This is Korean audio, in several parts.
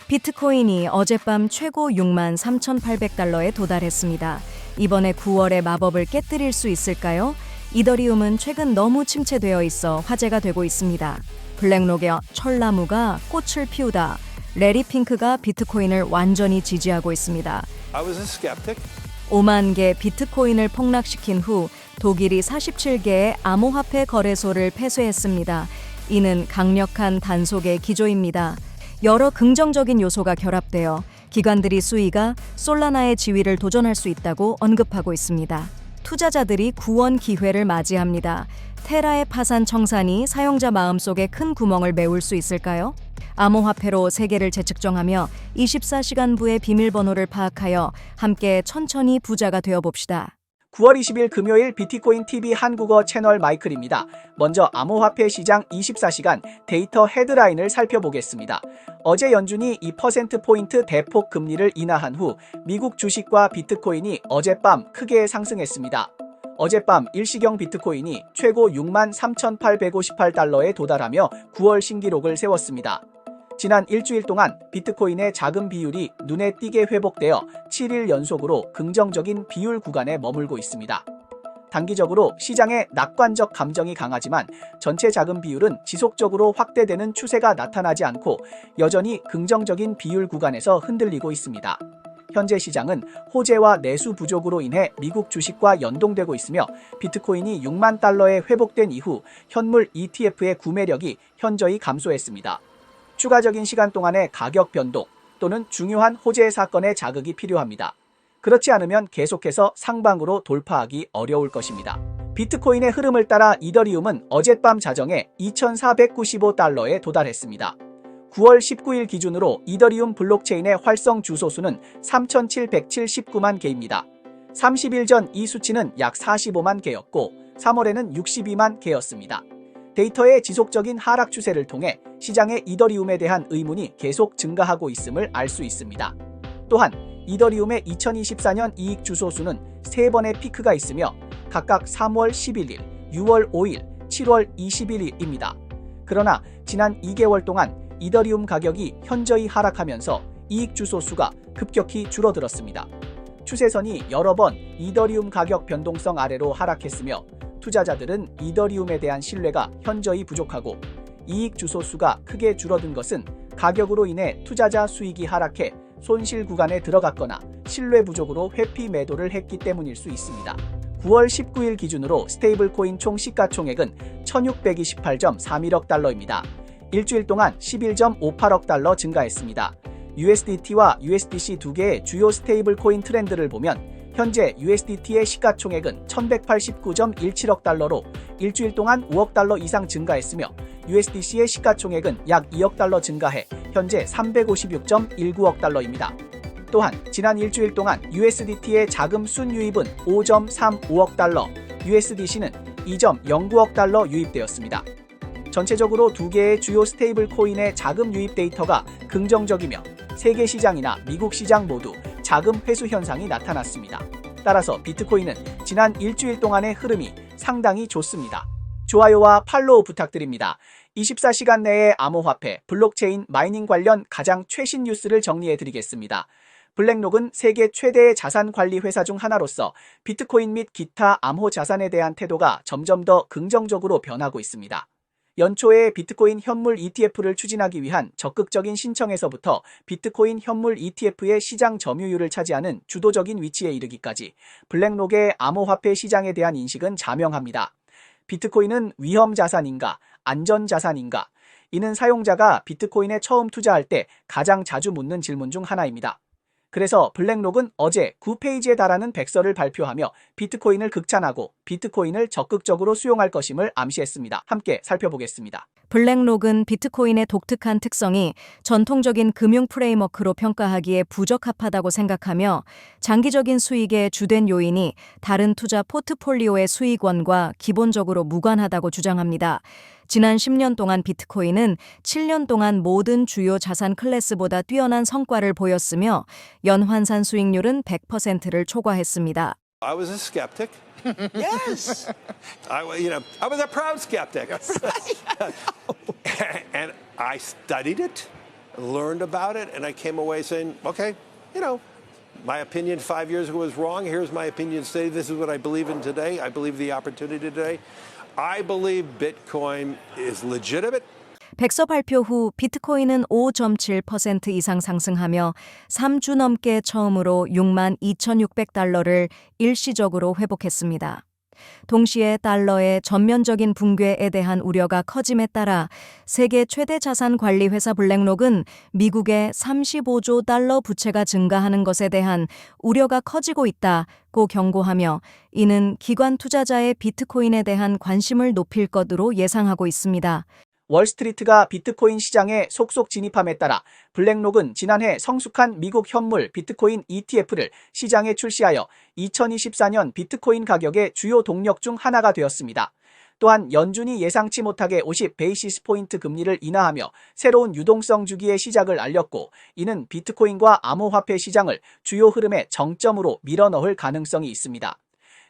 비트코인이 어젯밤 최고 6만 3,800달러에 도달했습니다. 이번에 9월의 마법을 깨뜨릴 수 있을까요? 이더리움은 최근 너무 침체되어 있어 화제가 되고 있습니다. 블랙록의 철나무가 꽃을 피우다. 레리 핑크가 비트코인을 완전히 지지하고 있습니다. I was a skeptic. 5만 개 비트코인을 폭락시킨 후 독일이 47개의 암호화폐 거래소를 폐쇄했습니다. 이는 강력한 단속의 기조입니다. 여러 긍정적인 요소가 결합되어 기관들이 수위가 솔라나의 지위를 도전할 수 있다고 언급하고 있습니다. 투자자들이 구원 기회를 맞이합니다. 테라의 파산 청산이 사용자 마음속에 큰 구멍을 메울 수 있을까요? 암호화폐로 세계를 재측정하며 24시간부의 비밀번호를 파악하여 함께 천천히 부자가 되어봅시다. 9월 20일 금요일 비트코인 TV 한국어 채널 마이클입니다. 먼저 암호화폐 시장 24시간 데이터 헤드라인을 살펴보겠습니다. 어제 연준이 2%포인트 대폭 금리를 인하한 후 미국 주식과 비트코인이 어젯밤 크게 상승했습니다. 어젯밤 일시경 비트코인이 최고 6만 3,858달러에 도달하며 9월 신기록을 세웠습니다. 지난 일주일 동안 비트코인의 자금 비율이 눈에 띄게 회복되어 7일 연속으로 긍정적인 비율 구간에 머물고 있습니다. 단기적으로 시장의 낙관적 감정이 강하지만 전체 자금 비율은 지속적으로 확대되는 추세가 나타나지 않고 여전히 긍정적인 비율 구간에서 흔들리고 있습니다. 현재 시장은 호재와 내수 부족으로 인해 미국 주식과 연동되고 있으며 비트코인이 6만 달러에 회복된 이후 현물 ETF의 구매력이 현저히 감소했습니다. 추가적인 시간 동안의 가격 변동 또는 중요한 호재 사건의 자극이 필요합니다. 그렇지 않으면 계속해서 상방으로 돌파하기 어려울 것입니다. 비트코인의 흐름을 따라 이더리움은 어젯밤 자정에 2,495달러에 도달했습니다. 9월 19일 기준으로 이더리움 블록체인의 활성 주소 수는 3,779만 개입니다. 30일 전 이 수치는 약 45만 개였고 3월에는 62만 개였습니다. 데이터의 지속적인 하락 추세를 통해 시장의 이더리움에 대한 의문이 계속 증가하고 있음을 알 수 있습니다. 또한 이더리움의 2024년 이익 주소수는 3번의 피크가 있으며 각각 3월 11일, 6월 5일, 7월 21일입니다. 그러나 지난 2개월 동안 이더리움 가격이 현저히 하락하면서 이익 주소수가 급격히 줄어들었습니다. 추세선이 여러 번 이더리움 가격 변동성 아래로 하락했으며 투자자들은 이더리움에 대한 신뢰가 현저히 부족하고 이익 주소수가 크게 줄어든 것은 가격으로 인해 투자자 수익이 하락해 손실 구간에 들어갔거나 신뢰 부족으로 회피 매도를 했기 때문일 수 있습니다. 9월 19일 기준으로 스테이블코인 총 시가총액은 1,628.31억 달러입니다. 일주일 동안 11.58억 달러 증가했습니다. USDT와 USDC 두 개의 주요 스테이블코인 트렌드를 보면 현재 USDT의 시가총액은 1,189.17억 달러로 일주일 동안 5억 달러 이상 증가했으며 USDC의 시가총액은 약 2억 달러 증가해 현재 356.19억 달러입니다. 또한 지난 일주일 동안 USDT의 자금 순유입은 5.35억 달러, USDC는 2.09억 달러 유입되었습니다. 전체적으로 두 개의 주요 스테이블 코인의 자금 유입 데이터가 긍정적이며 세계 시장이나 미국 시장 모두 자금 회수 현상이 나타났습니다. 따라서 비트코인은 지난 일주일 동안의 흐름이 상당히 좋습니다. 좋아요와 팔로우 부탁드립니다. 24시간 내에 암호화폐, 블록체인, 마이닝 관련 가장 최신 뉴스를 정리해드리겠습니다. 블랙록은 세계 최대의 자산 관리 회사 중 하나로서 비트코인 및 기타 암호 자산에 대한 태도가 점점 더 긍정적으로 변하고 있습니다. 연초에 비트코인 현물 ETF를 추진하기 위한 적극적인 신청에서부터 비트코인 현물 ETF의 시장 점유율을 차지하는 주도적인 위치에 이르기까지 블랙록의 암호화폐 시장에 대한 인식은 자명합니다. 비트코인은 위험 자산인가, 안전 자산인가? 이는 사용자가 비트코인에 처음 투자할 때 가장 자주 묻는 질문 중 하나입니다. 그래서 블랙록은 어제 9페이지에 달하는 백서를 발표하며 비트코인을 극찬하고 비트코인을 적극적으로 수용할 것임을 암시했습니다. 함께 살펴보겠습니다. 블랙록은 비트코인의 독특한 특성이 전통적인 금융 프레임워크로 평가하기에 부적합하다고 생각하며 장기적인 수익의 주된 요인이 다른 투자 포트폴리오의 수익원과 기본적으로 무관하다고 주장합니다. 지난 10년 동안 비트코인은 7년 동안 모든 주요 자산 클래스보다 뛰어난 성과를 보였으며 연환산 수익률은 100%를 초과했습니다. I was a skeptic. Yes. I was a proud skeptic. And I studied it. learned about it, and I came away saying, okay, my opinion 5 years ago was wrong. Here's my opinion today. This is what I believe in today. I believe the opportunity today. I believe Bitcoin is legitimate. 백서 발표 후 비트코인은 5.7% 이상 상승하며 3주 넘게 처음으로 62,600달러를 일시적으로 회복했습니다. 동시에 달러의 전면적인 붕괴에 대한 우려가 커짐에 따라 세계 최대 자산 관리 회사 블랙록은 미국의 35조 달러 부채가 증가하는 것에 대한 우려가 커지고 있다고 경고하며 이는 기관 투자자의 비트코인에 대한 관심을 높일 것으로 예상하고 있습니다. 월스트리트가 비트코인 시장에 속속 진입함에 따라 블랙록은 지난해 성숙한 미국 현물 비트코인 ETF를 시장에 출시하여 2024년 비트코인 가격의 주요 동력 중 하나가 되었습니다. 또한 연준이 예상치 못하게 50 베이시스 포인트 금리를 인하하며 새로운 유동성 주기의 시작을 알렸고 이는 비트코인과 암호화폐 시장을 주요 흐름의 정점으로 밀어넣을 가능성이 있습니다.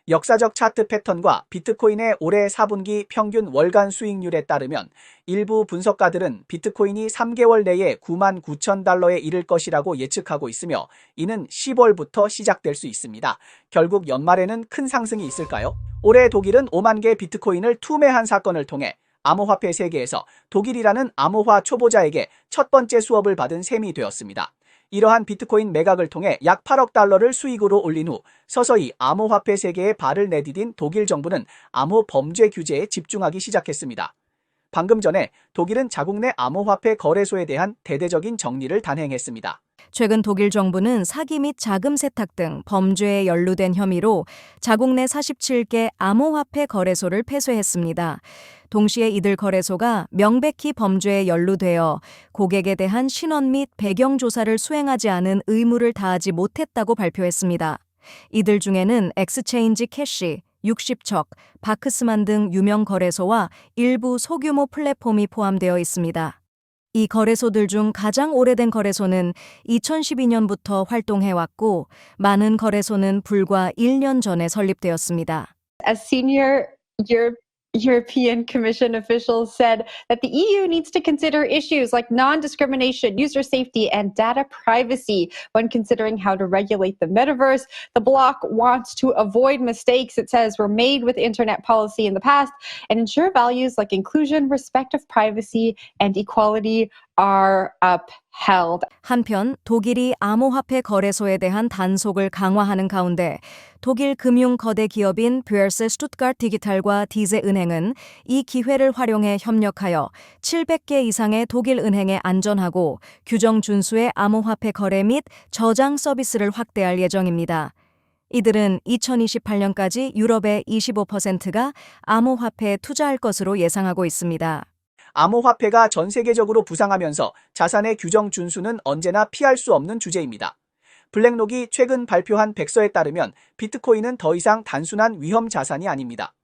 역사적 차트 패턴과 비트코인의 올해 4분기 평균 월간 수익률에 따르면 일부 분석가들은 비트코인이 3개월 내에 99,000달러에 이를 것이라고 예측하고 있으며 이는 10월부터 시작될 수 있습니다. 결국 연말에는 큰 상승이 있을까요? 올해 독일은 5만 개 비트코인을 투매한 사건을 통해 암호화폐 세계에서 독일이라는 암호화 초보자에게 첫 번째 수업을 받은 셈이 되었습니다. 이러한 비트코인 매각을 통해 약 8억 달러를 수익으로 올린 후 서서히 암호화폐 세계에 발을 내디딘 독일 정부는 암호 범죄 규제에 집중하기 시작했습니다. 방금 전에 독일은 자국 내 암호화폐 거래소에 대한 대대적인 정리를 단행했습니다. 최근 독일 정부는 사기 및 자금 세탁 등 범죄에 연루된 혐의로 자국 내 47개 암호화폐 거래소를 폐쇄했습니다. 동시에 이들 거래소가 명백히 범죄에 연루되어 고객에 대한 신원 및 배경 조사를 수행하지 않은 의무를 다하지 못했다고 발표했습니다. 이들 중에는 엑스체인지 캐시, 60척, 바크스만 등 유명 거래소와 일부 소규모 플랫폼이 포함되어 있습니다. 이 거래소들 중 가장 오래된 거래소는 2012년부터 활동해왔고 많은 거래소는 불과 1년 전에 설립되었습니다. As senior European Commission officials said that the EU needs to consider issues like non-discrimination, user safety, and data privacy when considering how to regulate the metaverse. The bloc wants to avoid mistakes, it says, were made with internet policy in the past and ensure values like inclusion, respect of privacy, and equality are upheld. 한편 독일이 암호화폐 거래소에 대한 단속을 강화하는 가운데 독일 금융 거대 기업인 뷰에르세 스투트가르트 디지털과 디제 은행은 이 기회를 활용해 협력하여 700개 이상의 독일 은행에 안전하고 규정 준수의 암호화폐 거래 및 저장 서비스를 확대할 예정입니다. 이들은 2028년까지 유럽의 25%가 암호화폐에 투자할 것으로 예상하고 있습니다. 암호화폐가 전 세계적으로 부상하면서 자산의 규정 준수는 언제나 피할 수 없는 주제입니다. 블랙록이 최근 발표한 백서에 따르면 비트코인은 더 이상 단순한 위험 자산이 아닙니다.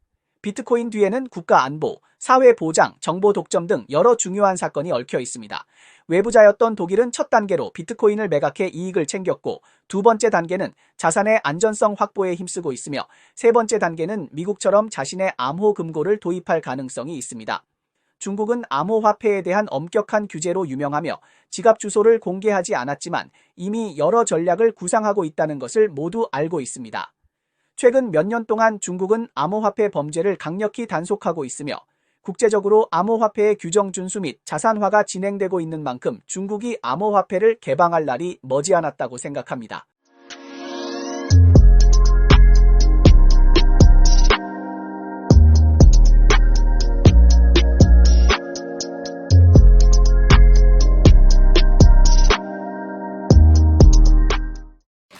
비트코인 뒤에는 국가 안보, 사회 보장, 정보 독점 등 여러 중요한 사건이 얽혀 있습니다. 외부자였던 독일은 첫 단계로 비트코인을 매각해 이익을 챙겼고 두 번째 단계는 자산의 안전성 확보에 힘쓰고 있으며 세 번째 단계는 미국처럼 자신의 암호 금고를 도입할 가능성이 있습니다. 중국은 암호화폐에 대한 엄격한 규제로 유명하며 지갑 주소를 공개하지 않았지만 이미 여러 전략을 구상하고 있다는 것을 모두 알고 있습니다. 최근 몇 년 동안 중국은 암호화폐 범죄를 강력히 단속하고 있으며 국제적으로 암호화폐의 규정 준수 및 자산화가 진행되고 있는 만큼 중국이 암호화폐를 개방할 날이 머지않았다고 생각합니다.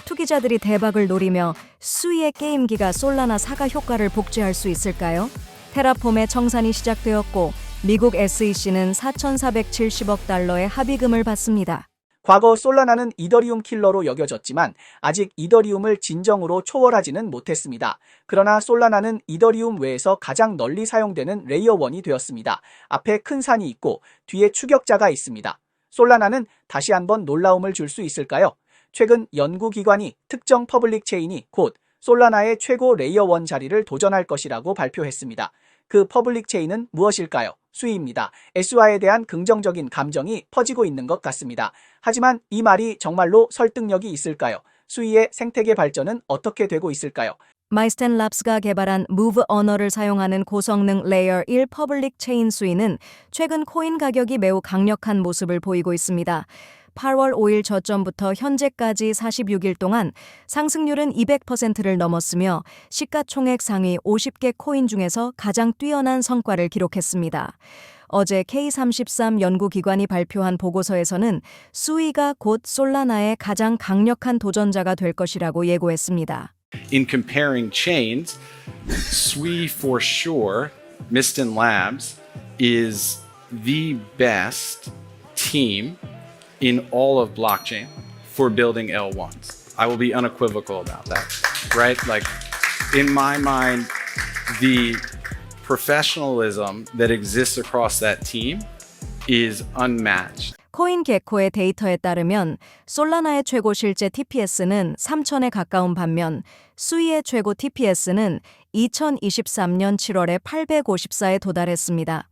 투기자들이 대박을 노리며 수위의 게임기가 솔라나 사가 효과를 복제할 수 있을까요? 테라폼의 청산이 시작되었고 미국 SEC는 4,470억 달러의 합의금을 받습니다. 과거 솔라나는 이더리움 킬러로 여겨졌지만 아직 이더리움을 진정으로 초월하지는 못했습니다. 그러나 솔라나는 이더리움 외에서 가장 널리 사용되는 레이어 1이 되었습니다. 앞에 큰 산이 있고 뒤에 추격자가 있습니다. 솔라나는 다시 한번 놀라움을 줄 수 있을까요? 최근 연구기관이 특정 퍼블릭 체인이 곧 솔라나의 최고 레이어 1 자리를 도전할 것이라고 발표했습니다. 그 퍼블릭 체인은 무엇일까요? 수위입니다. S화에 대한 긍정적인 감정이 퍼지고 있는 것 같습니다. 하지만 이 말이 정말로 설득력이 있을까요? 수위의 생태계 발전은 어떻게 되고 있을까요? 마이스텐 랍스가 개발한 Move 언어를 사용하는 고성능 레이어 1 퍼블릭 체인 수위는 최근 코인 가격이 매우 강력한 모습을 보이고 있습니다. 8월 5일 저점부터 현재까지 46일 동안 상승률은 200%를 넘었으며 시가총액 상위 50개 코인 중에서 가장 뛰어난 성과를 기록했습니다. 어제 K33 연구기관이 발표한 보고서에서는 수위가 곧 솔라나의 가장 강력한 도전자가 될 것이라고 예고했습니다. In comparing chains, Sui for sure, Miston Labs is the best team in all of blockchain for building L1s. I will be unequivocal about that, right? Like, in my mind, the professionalism that exists across that team is unmatched. 코인게코의 데이터에 따르면 솔라나의 최고 실제 TPS는 3,000에 가까운 반면 수이의 최고 TPS는 2023년 7월에 854에 도달했습니다.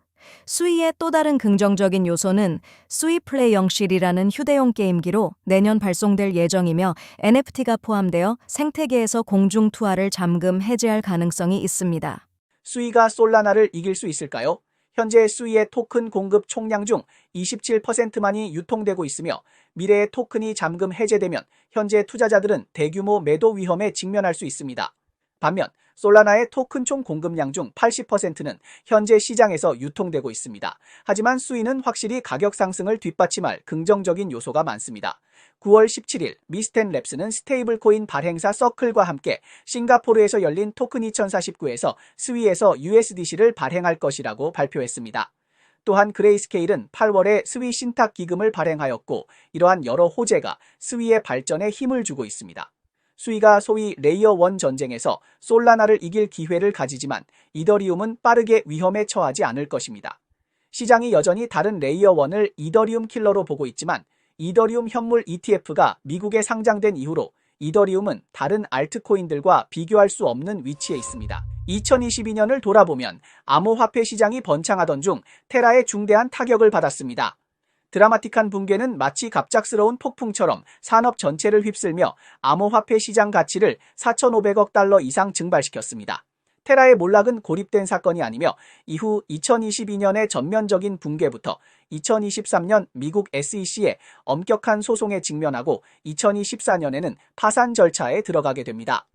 수이의 또 다른 긍정적인 요소는 수이 플레이 영실이라는 휴대용 게임기로 내년 발송될 예정이며 NFT가 포함되어 생태계에서 공중 투하를 잠금 해제할 가능성이 있습니다. 수이가 솔라나를 이길 수 있을까요? 현재 수이의 토큰 공급 총량 중 27%만이 유통되고 있으며 미래의 토큰이 잠금 해제되면 현재 투자자들은 대규모 매도 위험에 직면할 수 있습니다. 반면 솔라나의 토큰 총 공급량 중 80%는 현재 시장에서 유통되고 있습니다. 하지만 수이는 확실히 가격 상승을 뒷받침할 긍정적인 요소가 많습니다. 9월 17일 미스텐 랩스는 스테이블 코인 발행사 서클과 함께 싱가포르에서 열린 토큰 2049에서 스위에서 USDC를 발행할 것이라고 발표했습니다. 또한 그레이스케일은 8월에 스위 신탁 기금을 발행하였고 이러한 여러 호재가 스위의 발전에 힘을 주고 있습니다. 수위가 소위 레이어 1 전쟁에서 솔라나를 이길 기회를 가지지만 이더리움은 빠르게 위험에 처하지 않을 것입니다. 시장이 여전히 다른 레이어 1을 이더리움 킬러로 보고 있지만 이더리움 현물 ETF가 미국에 상장된 이후로 이더리움은 다른 알트코인들과 비교할 수 없는 위치에 있습니다. 2022년을 돌아보면 암호화폐 시장이 번창하던 중 테라의 중대한 타격을 받았습니다. 드라마틱한 붕괴는 마치 갑작스러운 폭풍처럼 산업 전체를 휩쓸며 암호화폐 시장 가치를 4,500억 달러 이상 증발시켰습니다. 테라의 몰락은 고립된 사건이 아니며 이후 2022년의 전면적인 붕괴부터 2023년 미국 SEC의 엄격한 소송에 직면하고 2024년에는 파산 절차에 들어가게 됩니다.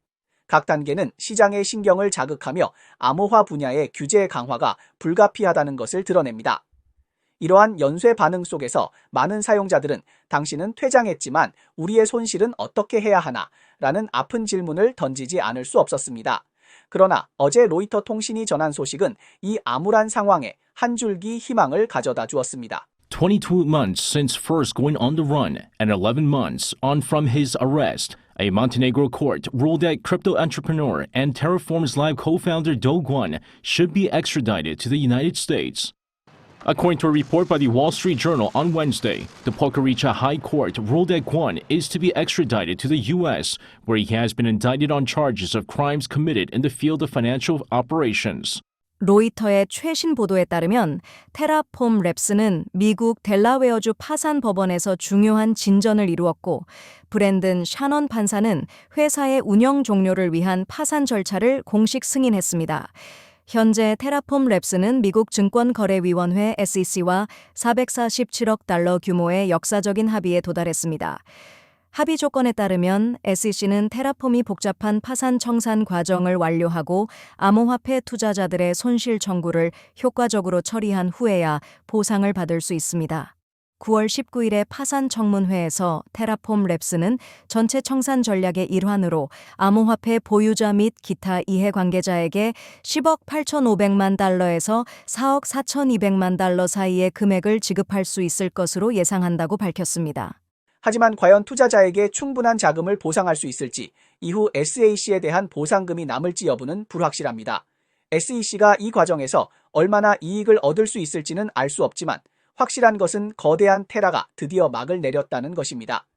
각 단계는 시장의 신경을 자극하며 암호화 분야의 규제 강화가 불가피하다는 것을 드러냅니다. 이러한 연쇄 반응 속에서 많은 사용자들은 당신은 퇴장했지만 우리의 손실은 어떻게 해야 하나? 라는 아픈 질문을 던지지 않을 수 없었습니다. 그러나 어제 로이터 통신이 전한 소식은 이 암울한 상황에 한 줄기 희망을 가져다 주었습니다. 22 months since first going on the run and 11 months on from his arrest, a Montenegro court ruled that crypto entrepreneur and Terraform's Live co-founder Do Kwon should be extradited to the United States. According to a report by the Wall Street Journal on Wednesday, the Pocaricha High Court ruled that Kwon is to be extradited to the U.S., where he has been indicted on charges of crimes committed in the field of financial operations. 로이터의 최신 보도에 따르면 테라폼 랩스는 미국 델라웨어주 파산 법원에서 중요한 진전을 이루었고 브랜든 샤넌 판사는 회사의 운영 종료를 위한 파산 절차를 공식 승인했습니다. 현재 테라폼 랩스는 미국 증권거래위원회 SEC와 447억 달러 규모의 역사적인 합의에 도달했습니다. 합의 조건에 따르면 SEC는 테라폼이 복잡한 파산 청산 과정을 완료하고 암호화폐 투자자들의 손실 청구를 효과적으로 처리한 후에야 보상을 받을 수 있습니다. 9월 19일에 파산 청문회에서 테라폼 랩스는 전체 청산 전략의 일환으로 암호화폐 보유자 및 기타 이해관계자에게 10억 8,500만 달러에서 4억 4,200만 달러 사이의 금액을 지급할 수 있을 것으로 예상한다고 밝혔습니다. 하지만 과연 투자자에게 충분한 자금을 보상할 수 있을지, 이후 SAC에 대한 보상금이 남을지 여부는 불확실합니다. SEC가 이 과정에서 얼마나 이익을 얻을 수 있을지는 알 수 없지만 확실한 것은 거대한 테라가 드디어 막을 내렸다는 것입니다.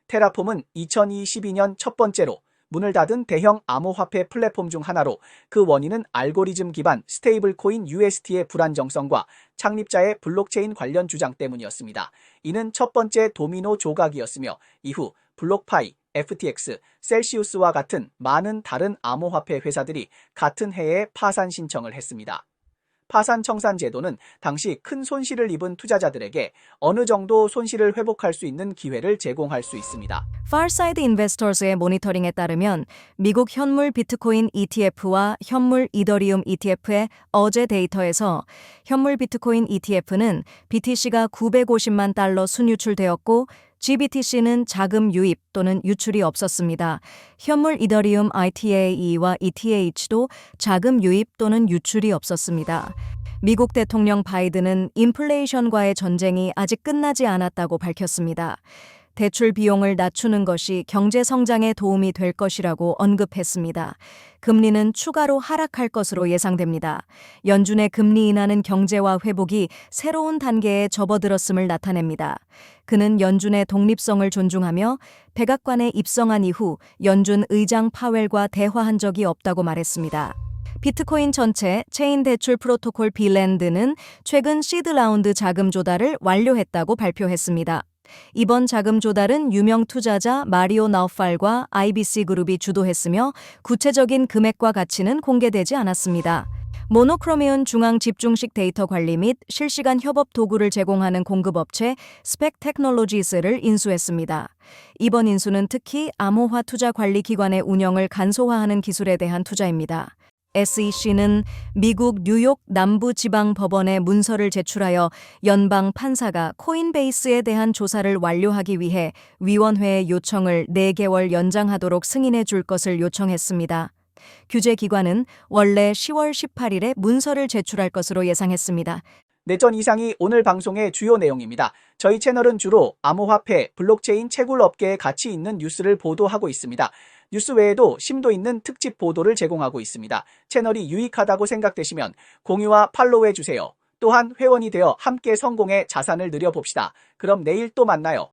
테라폼은 2022년 첫 번째로 문을 닫은 대형 암호화폐 플랫폼 중 하나로 그 원인은 알고리즘 기반 스테이블코인 UST의 불안정성과 창립자의 블록체인 관련 주장 때문이었습니다. 이는 첫 번째 도미노 조각이었으며 이후 블록파이, FTX, 셀시우스와 같은 많은 다른 암호화폐 회사들이 같은 해에 파산 신청을 했습니다. 파산 청산 제도는 당시 큰 손실을 입은 투자자들에게 어느 정도 손실을 회복할 수 있는 기회를 제공할 수 있습니다. Farsight Investors의 모니터링에 따르면 미국 현물 비트코인 ETF와 현물 이더리움 ETF의 어제 데이터에서 현물 비트코인 ETF는 BTC가 950만 달러 순유출되었고 GBTC는 자금 유입 또는 유출이 없었습니다. 현물 이더리움 ITAE와 ETH도 자금 유입 또는 유출이 없었습니다. 미국 대통령 바이든은 인플레이션과의 전쟁이 아직 끝나지 않았다고 밝혔습니다. 대출 비용을 낮추는 것이 경제 성장에 도움이 될 것이라고 언급했습니다. 금리는 추가로 하락할 것으로 예상됩니다. 연준의 금리 인하는 경제와 회복이 새로운 단계에 접어들었음을 나타냅니다. 그는 연준의 독립성을 존중하며 백악관에 입성한 이후 연준 의장 파웰과 대화한 적이 없다고 말했습니다. 비트코인 전체 체인 대출 프로토콜 빌랜드는 최근 시드 라운드 자금 조달을 완료했다고 발표했습니다. 이번 자금 조달은 유명 투자자 마리오 나우팔과 IBC 그룹이 주도했으며 구체적인 금액과 가치는 공개되지 않았습니다. 모노크로미온 중앙 집중식 데이터 관리 및 실시간 협업 도구를 제공하는 공급업체 스펙 테크놀로지스를 인수했습니다. 이번 인수는 특히 암호화 투자 관리 기관의 운영을 간소화하는 기술에 대한 투자입니다. SEC는 미국 뉴욕 남부지방법원에 문서를 제출하여 연방 판사가 코인베이스에 대한 조사를 완료하기 위해 위원회의 요청을 4개월 연장하도록 승인해 줄 것을 요청했습니다. 규제기관은 원래 10월 18일에 문서를 제출할 것으로 예상했습니다. 내전 이상이 오늘 방송의 주요 내용입니다. 저희 채널은 주로 암호화폐, 블록체인 채굴 업계에 가치 있는 뉴스를 보도하고 있습니다. 뉴스 외에도 심도 있는 특집 보도를 제공하고 있습니다. 채널이 유익하다고 생각되시면 공유와 팔로우해주세요. 또한 회원이 되어 함께 성공의 자산을 늘려봅시다. 그럼 내일 또 만나요.